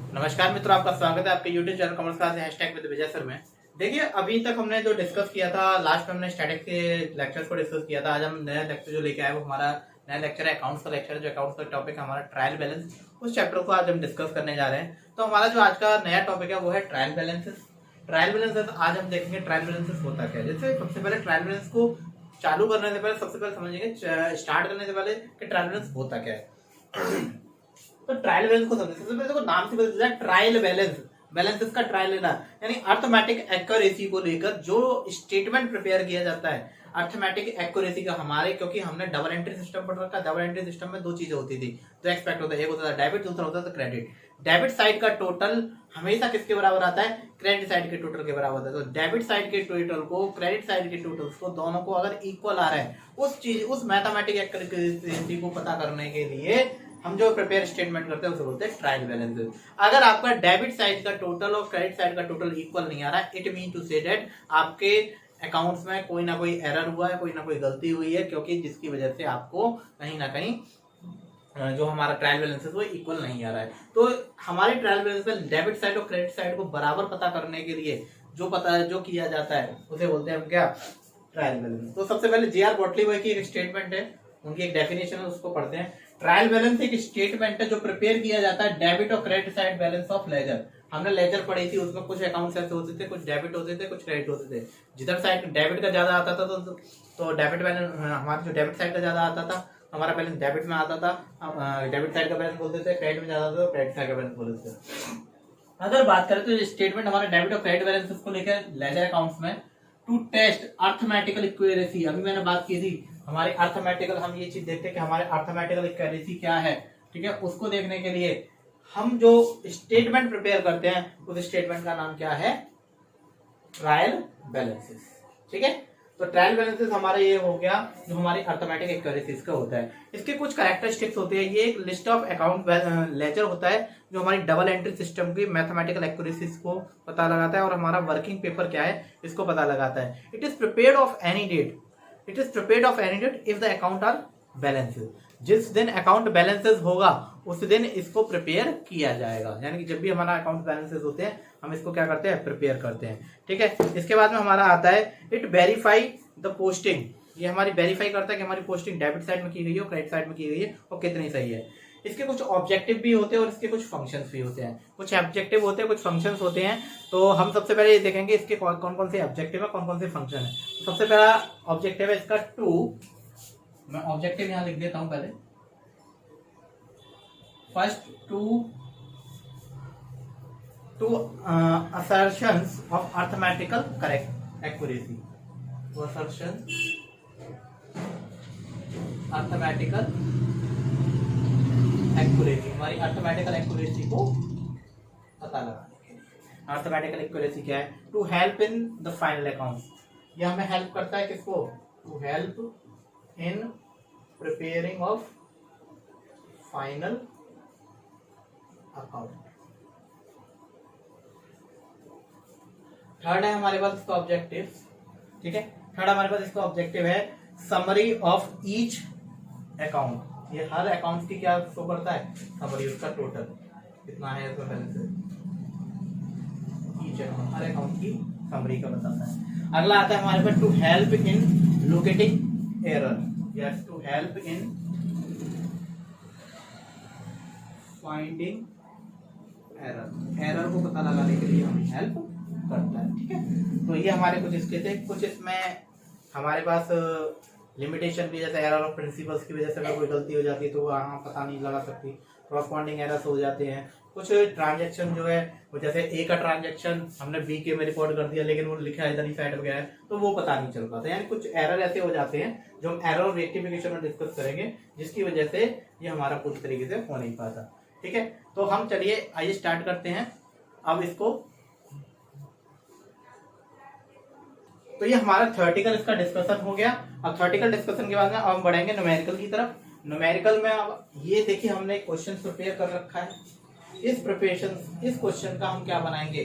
नमस्कार मित्रों, आपका स्वागत है आपके YouTube channel commerce class hashtag with Vijay sir में। देखिए, अभी तक हमने जो डिस्कस किया था, लास्ट में हमने स्टैटिक के लेक्चर्स को डिस्कस किया था। आज हम नया लेक्चर जो लेके आए वो हमारा नया लेक्चर है अकाउंट्स का लेक्चर, जो अकाउंट्स का टॉपिक है हमारा ट्रायल बैलेंस। उस चैप्टर को आज हम डिस्कस करने जा रहे हैं। तो हमारा जो आज का नया टॉपिक है वो है ट्रायल बैलेंसेस। ट्रायल बैलेंसेस आज हम देखेंगे ट्रायल बैलेंसेस होता क्या है। जैसे सबसे पहले ट्रायल बैलेंस को चालू करने से पहले सबसे पहले समझेंगे, स्टार्ट करने से पहले कि ट्रायल बैलेंस होता क्या है। तो ट्रायल बैलेंस को समझे, सबसे पहले देखो नाम से पता चलता है ट्रायल बैलेंस। बैलेंसेस का ट्रायल लेना यानी अर्थमेटिक एक्यूरेसी को लेकर जो स्टेटमेंट प्रिपेयर किया जाता है, अर्थमेटिक एक्यूरेसी का हमारे, क्योंकि हमने डबल एंट्री सिस्टम पढ़ रखा है। डबल एंट्री सिस्टम में दो चीजें होती थी, दो एक्सपेक्ट होता है, एक होता था डेबिट, दूसरा होता था क्रेडिट। डेबिट साइड का टोटल हमेशा किसके बराबर आता है? क्रेडिट साइड के टोटल के बराबर आता है। तो डेबिट साइड के टोटल को क्रेडिट साइड के टोटल को दोनों को अगर इक्वल आ रहा है, उस मैथमेटिक एक्यूरेसी को पता करने के लिए हम जो प्रिपेयर स्टेटमेंट करते हैं उसे बोलते हैं ट्रायल बैलेंस। अगर आपका डेबिट साइड का टोटल और क्रेडिट साइड का टोटल इक्वल नहीं आ रहा है, it mean to say that आपके अकाउंट्स में कोई ना कोई एरर हुआ है, कोई ना कोई गलती हुई है, क्योंकि जिसकी वजह से आपको कहीं ना कहीं जो हमारा ट्रायल बैलेंस है वो इक्वल नहीं आ रहा है। तो हमारे ट्रायल बैलेंस में डेबिट साइड और क्रेडिट साइड को बराबर पता करने के लिए जो किया जाता है उसे बोलते हैं हम क्या? Trial balance. तो सबसे पहले जे आर बॉटलीबाई की एक स्टेटमेंट है, उनकी एक डेफिनेशन है, उसको पढ़ते हैं। ट्रायल बैलेंस एक स्टेटमेंट है जो प्रिपेयर किया जाता है डेबिट और credit side balance of ledger. हमने लेजर पढ़ी थी, उसमें कुछ अकाउंट्स ऐसे होते थे, कुछ डेबिट होते थे, कुछ क्रेडिट होते थे। जिधर साइड डेबिट का ज्यादा आता था तो डेबिट बैलेंस, हमारा जो डेबिट साइड का ज्यादा आता था हमारा बैलेंस डेबिट में आता था, डेबिट साइड का बैलेंस बोलते थे। क्रेडिट में ज्यादा आता था क्रेडिट साइड का बैलेंस बोलते थे। अगर बात करें तो स्टेटमेंट हमारे डेबिट और क्रेडिट बैलेंस को लेकर लेजर अकाउंट्स में टू टेस्ट अर्थमेटिकल इक्वेरेसी, अभी मैंने बात की थी हमारे अर्थमेटिकल, हम ये चीज देखते हैं कि हमारे अर्थमेटिकल इक्वेरेसी क्या है, ठीक है। उसको देखने के लिए हम जो स्टेटमेंट प्रिपेयर करते हैं उस स्टेटमेंट का नाम क्या है? ट्रायल बैलेंसेस, ठीक है। तो ट्रायल बैलेंसेस हमारा ये हो गया जो हमारी अर्थमेटिक एक्यूरेसीज का होता है। इसके कुछ कैरेक्टरिस्टिक्स होते हैं। ये एक लिस्ट ऑफ अकाउंट लेजर होता है जो हमारी डबल एंट्री सिस्टम की मैथमेटिकल एक्यूरेसीज को पता लगाता है, और हमारा वर्किंग पेपर क्या है इसको पता लगाता है। It is prepared of any date, it is prepared of any date if the account are balances. जिस दिन अकाउंट बैलेंसेस होगा उस दिन इसको प्रिपेयर किया जाएगा, यानी कि जब भी हमारा अकाउंट बैलेंसेस होते हैं हम इसको क्या करते हैं? प्रिपेयर करते हैं, ठीक है। इसके बाद में हमारा आता है इट वेरीफाई द पोस्टिंग। ये हमारी वेरीफाई करता है कि हमारी पोस्टिंग डेबिट साइड में की गई है और क्रेडिट साइड में की गई है और कितनी सही है। इसके कुछ ऑब्जेक्टिव भी होते हैं और इसके कुछ फंक्शंस भी होते हैं। कुछ ऑब्जेक्टिव होते हैं, कुछ फंक्शंस होते हैं। तो हम सबसे पहले ये देखेंगे इसके कौन कौन से ऑब्जेक्टिव है, कौन कौन से फंक्शन है। सबसे पहला ऑब्जेक्टिव है इसका टू, मैं ऑब्जेक्टिव यहां लिख देता हूं पहले। First two assertions of arithmetical correct accuracy, तो असर्शन अर्थमेटिकल एक्यूरेसी, हमारी अर्थमेटिकल एक्यूरेसी को पता लगाने के लिए। अर्थमेटिकल एक्यूरेसी क्या है? To help in the final account, ये हमें हेल्प करता है किसको? To help in preparing of final account. Third है हमारे पास इसका ऑब्जेक्टिव, ठीक है। थर्ड हमारे पास इसका ऑब्जेक्टिव है समरी ऑफ ईच अकाउंट। ये हर अकाउंट की क्या शो करता है? समरी, उसका टोटल कितना है इसका बैलेंस, ईच अकाउंट, हर अकाउंट की समरी का बताता है। अगला आता है हमारे पास to help in locating error, yes, to help in finding error, error को पता लगाने के लिए हमें हेल्प करता है, ठीक है। तो ये हमारे कुछ इसके थे। कुछ इसमें हमारे पास लिमिटेशन भी, जैसे एरर ऑफ प्रिंसिपल्स की वजह से अगर कोई गलती हो जाती है तो वहाँ पता नहीं लगा सकती, क्रॉसपॉन्डिंग एरर्स हो जाते हैं। कुछ ट्रांजैक्शन जो है वो, जैसे ए का ट्रांजैक्शन हमने बी के में रिकॉर्ड कर दिया लेकिन वो लिखा इधर ही साइड में गया है तो वो पता नहीं चल पाता। यानी कुछ एरर ऐसे हो जाते हैं जो हम एरर रेक्टिफिकेशन में डिस्कस करेंगे, जिसकी वजह से ये हमारा पूरी तरीके से हो नहीं पाता, ठीक है। तो हम चलिए आइए स्टार्ट करते हैं अब इसको। तो ये हमारा थ्योरेटिकल इसका डिस्कशन हो गया। अब थ्योरेटिकल डिस्कशन के बाद में अब हम बढ़ेंगे न्यूमेरिकल की तरफ। न्यूमेरिकल में अब ये देखिए हमने क्वेश्चन प्रिपेयर कर रखा है। इस क्वेश्चन का हम क्या बनाएंगे?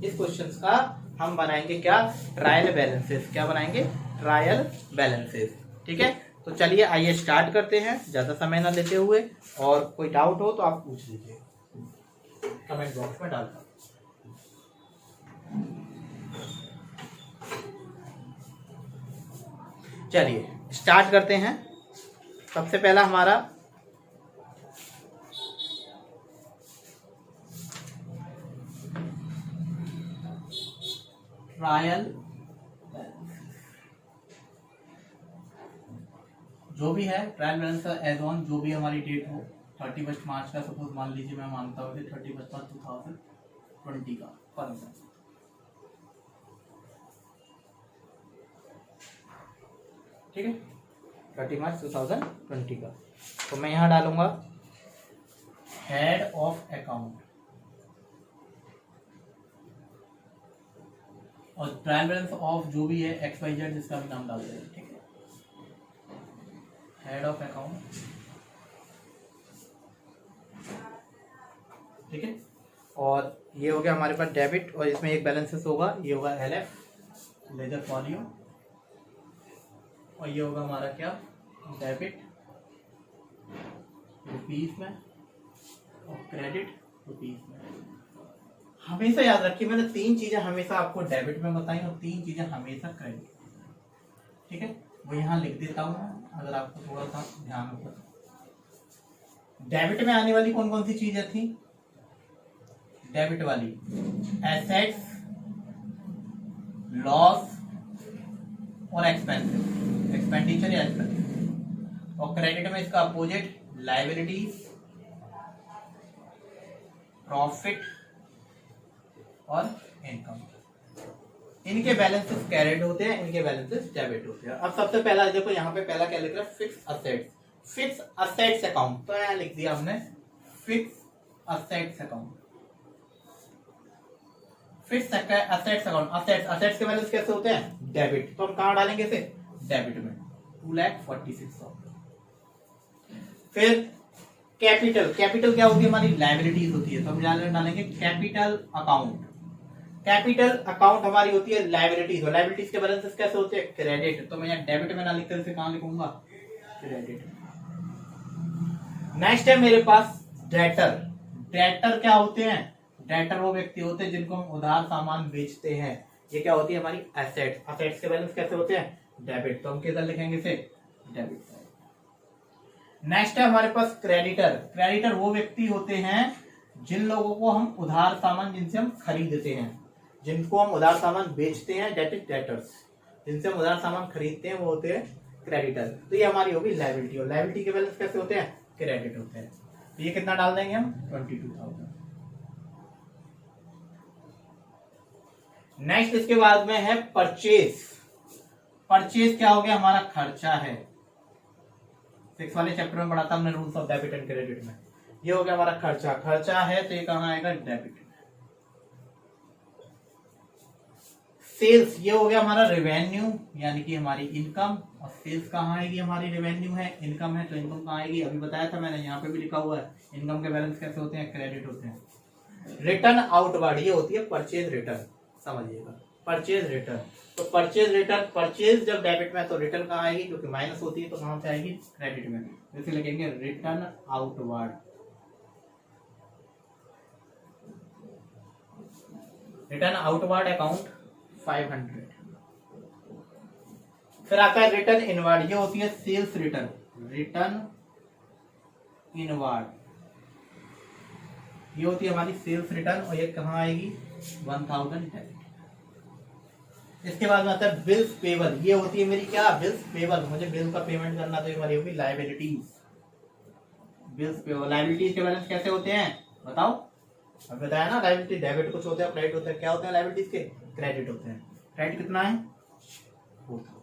इस क्वेश्चन का हम बनाएंगे क्या? Trial balances. क्या बनाएंगे? ट्रायल बैलेंसेस, ठीक है। तो चलिए आइए स्टार्ट करते हैं ज्यादा समय ना लेते हुए, और कोई डाउट हो तो आप पूछ लीजिए। कमेंट बॉक्स में डालता हूँ। चलिए स्टार्ट करते हैं। सबसे पहला हमारा ट्रायल जो भी है ट्रायल बैलेंस का एज ऑन जो भी हमारी डेट हो 31 मार्च का, सपोज मान लीजिए मैं मानता हूँ कि 31 मार्च 2020 का फॉर एग्जाम्पल, ठीक है 30 मार्च 2020 का। तो मैं यहाँ डालूंगा हेड ऑफ अकाउंट और ट्रायल बैलेंस ऑफ जो भी है XYZ जिसका भी नाम डाल देंगे, ठीक है हेड ऑफ अकाउंट, ठीक है। और ये हो गया हमारे पास डेबिट और इसमें एक बैलेंसेस होगा, ये होगा LF लेजर फॉलियो और ये होगा हमारा क्या डेबिट रुपीज में और क्रेडिट रुपीज में। हमेशा याद रखिए मैंने 3 चीजें हमेशा आपको डेबिट में बताई और 3 चीजें हमेशा क्रेडिट, ठीक है। वो यहाँ लिख देता हूँ अगर आपको थोड़ा सा ध्यान हो तो। डेबिट में आने वाली कौन कौन सी चीजें थी? डेबिट वाली एसेट्स, लॉस और एक्सपेंसिव, एक्सपेंडिचर या एक्सपेंसिव। और क्रेडिट में इसका अपोजिट लायबिलिटीज, प्रॉफिट और इनकम। इनके बैलेंसेस कैरेट होते हैं, इनके बैलेंसेस डेबिट होते हैं। अब सबसे पहला देखो यहाँ पे पहला क्या लिख रहा है fix assets, fix assets account. तो यहाँ लिख दिया हमने fix assets account, fix assets account. Assets के बैलेंस कैसे होते हैं? डेबिट। तो हम कहाँ डालेंगे इसे? डेबिट में 2,46,000। फिर कैपिटल, कैपिटल क्या होती है? हमारी लायबिलिटीज होती है, तो हम डालेंगे कैपिटल अकाउंट। कैपिटल अकाउंट हमारी होती है लायबिलिटीज, और लायबिलिटीज के बैलेंसेस कैसे होते हैं? क्रेडिट। तो मैं यहाँ डेबिट में ना लिखकर इसे कहाँ लिखूंगा? क्रेडिट। नेक्स्ट है मेरे पास डेटर। डेटर क्या होते हैं? डेटर वो व्यक्ति होते हैं जिनको हम उधार सामान बेचते हैं। ये क्या होती है? हमारी एसेट्स। एसेट्स के बैलेंस कैसे होते हैं? डेबिट। तो हम किधर लिखेंगे इसे? डेबिट। नेक्स्ट है हमारे पास क्रेडिटर। क्रेडिटर वो व्यक्ति होते हैं जिन लोगों को हम उधार सामान, जिनसे हम खरीदते हैं, जिनको हम उधार सामान बेचते हैं, डेट इज डेटर्स। जिनसे हम उधार सामान खरीदते हैं वो होते हैं क्रेडिटर। तो ये हमारी होगी लायबिलिटी, और लायबिलिटी के बैलेंस कैसे होते हैं? क्रेडिट होते हैं। तो ये कितना डाल देंगे हम? 22,000। नेक्स्ट इसके बाद में है परचेज। परचेज क्या हो गया? हमारा खर्चा है। 6 वाले चैप्टर में पढ़ा था हमने rules of debit and credit में। ये हो गया हमारा खर्चा। खर्चा है तो ये कहां आएगा? डेबिट में। सेल्स, ये हो गया हमारा रेवेन्यू यानी कि हमारी इनकम, और सेल्स कहाँ आएगी? हमारी रेवेन्यू है, इनकम है, तो इनकम कहाँ आएगी? अभी बताया था मैंने, यहाँ पे भी लिखा हुआ है। इनकम के बैलेंस कैसे होते हैं? क्रेडिट होते हैं। रिटर्न आउटवर्ड, ये होती है परचेज रिटर्न, समझिएगा परचेज रिटर्न। तो परचेज रिटर्न, परचेज जब डेबिट में तो रिटर्न कहाँ आएगी? क्योंकि माइनस होती है तो कहां से आएगी? क्रेडिट में। जैसे लिखेंगे return outward. Return outward account 500। फिर आता है रिटर्न इनवर्ड, ये होती है सेल्स रिटर्न। रिटर्न इनवर्ड ये होती है हमारी सेल्स रिटर्न, और ये कहां आएगी? 1000 डेबिट। इसके बाद में आता है बिल्स पेबल, ये होती है मेरी क्या? Bills payable. मुझे बिल का पेमेंट करना, तो ये हमारी होगी लायबिलिटीज। Bills payable. लायबिलिटीज के बैलेंस कैसे होते हैं बताओ? अब बताया ना, लायबिलिटी डेबिट कुछ होते हैं, क्रेडिट होते हैं। क्या होते हैं लायबिलिटीज के? क्रेडिट होते हैं। क्रेडिट कितना है? 4,000।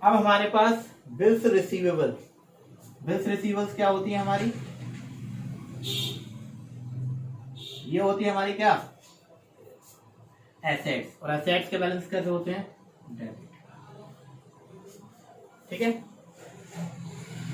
अब हमारे पास बिल्स रिसीवेबल। बिल्स रिसीवेबल्स क्या होती है हमारी? ये होती है हमारी क्या? एसेट्स। और एसेट्स के बैलेंस कैसे होते हैं? डेबिट। ठीक है।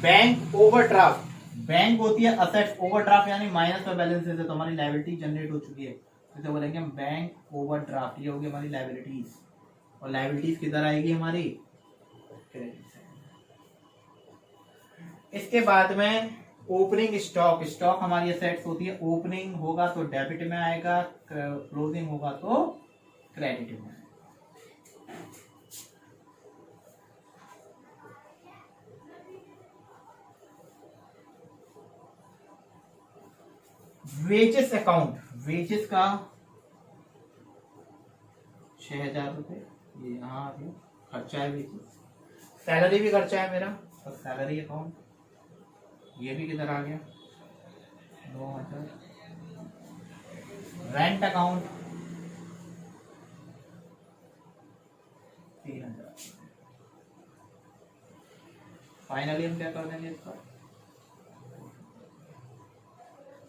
बैंक ओवरड्राफ्ट, बैंक होती है असेट्स, ओवरड्राफ्ट यानी माइनस में बैलेंस है, तो हमारी लायबिलिटी जनरेट हो चुकी है, तो बोलेंगे हम बैंक ओवरड्राफ्ट। ये होगी हमारी लायबिलिटीज, और लायबिलिटीज किधर आएगी? हमारी क्रेडिट। इसके बाद में ओपनिंग स्टॉक, स्टॉक हमारी असेट्स होती है, ओपनिंग होगा तो डेबिट में आएगा, क्लोजिंग होगा तो क्रेडिट में। वेजेस अकाउंट, वेजेस का 6,000 रुपये, ये यहाँ आ गया, खर्चा है वेजेस। सैलरी भी खर्चा है मेरा, तो सैलरी अकाउंट ये भी किधर आ गया, 2,000। Rent account 3,000। फाइनली हम क्या कर देंगे इसका,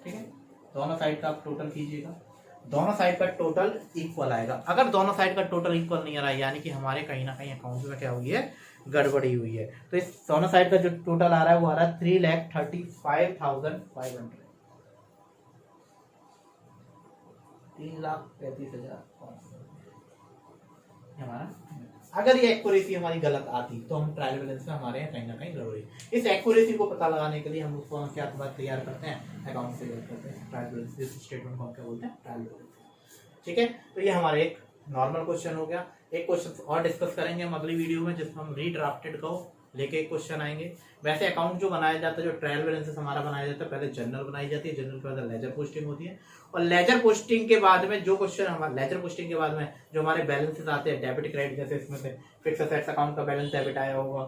ठीक है। दोनों साइड का आप टोटल कीजिएगा, दोनों साइड का टोटल इक्वल आएगा। अगर दोनों साइड का टोटल इक्वल नहीं आ रहा है, यानी कि हमारे कहीं ना कहीं अकाउंट में क्या हुई है, गड़बड़ी हुई है। तो इस दोनों साइड का जो टोटल आ रहा है वो आ रहा है 3,35,500, 3,35,500 हमारा। अगर ये एक्यूरेसी हमारी गलत आती तो हम ट्रायल बैलेंस में हमारे यहाँ कहीं ना कहीं गड़बड़ी। इस एक्यूरेसी को पता लगाने के लिए हम उसको क्या तैयार करते हैं, अकाउंट से करते हैं ट्रायल बैलेंस। इस स्टेटमेंट को हम क्या बोलते हैं, ट्रायल बैलेंस। ठीक है, तो ये हमारा एक नॉर्मल क्वेश्चन हो गया। एक क्वेश्चन और डिस्कस करेंगे हम अगली वीडियो में, जिसमें हम रीड्राफ्टेड को लेके एक क्वेश्चन आएंगे। वैसे अकाउंट जो बनाया जाता है, जो ट्रायल बैलेंस हमारा बनाया जाता है, पहले जर्नल बनाई जाती है, जर्नल के बाद लेजर पोस्टिंग होती है, और लेजर पोस्टिंग के बाद में जो क्वेश्चन हमारे लेजर पोस्टिंग के बाद में जो हमारे बैलेंसेस आते हैं डेबिट क्रेडिट, जैसे इसमें से फिक्स असेट्स अकाउंट का बैलेंस डेबिट आया होगा,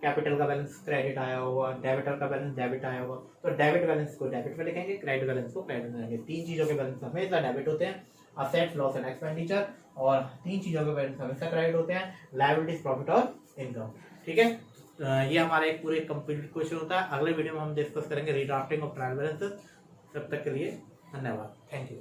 कैपिटल का बैलेंस क्रेडिट आया होगा, डेबिटर का बैलेंस डेबिट आया होगा, तो डेबिट बैलेंस को डेबिट में लिखेंगे, क्रेडिट बैलेंस को क्रेडिट में लिखेंगे। 3 चीजों के बैलेंस हमेशा डेबिट होते हैं, असेट्स लॉस एंड एक्सपेंडिचर, और 3 चीजों के बैलेंस हमेशा क्रेडिट होते हैं, लायबिलिटीज प्रॉफिट और इनकम। ठीक है, ये हमारा एक पूरे कंप्लीट क्वेश्चन होता है। अगले वीडियो में हम डिस्कस करेंगे रीड्राफ्टिंग ऑफ ट्रायल बैलेंसेस। तब तक के लिए धन्यवाद, थैंक यू।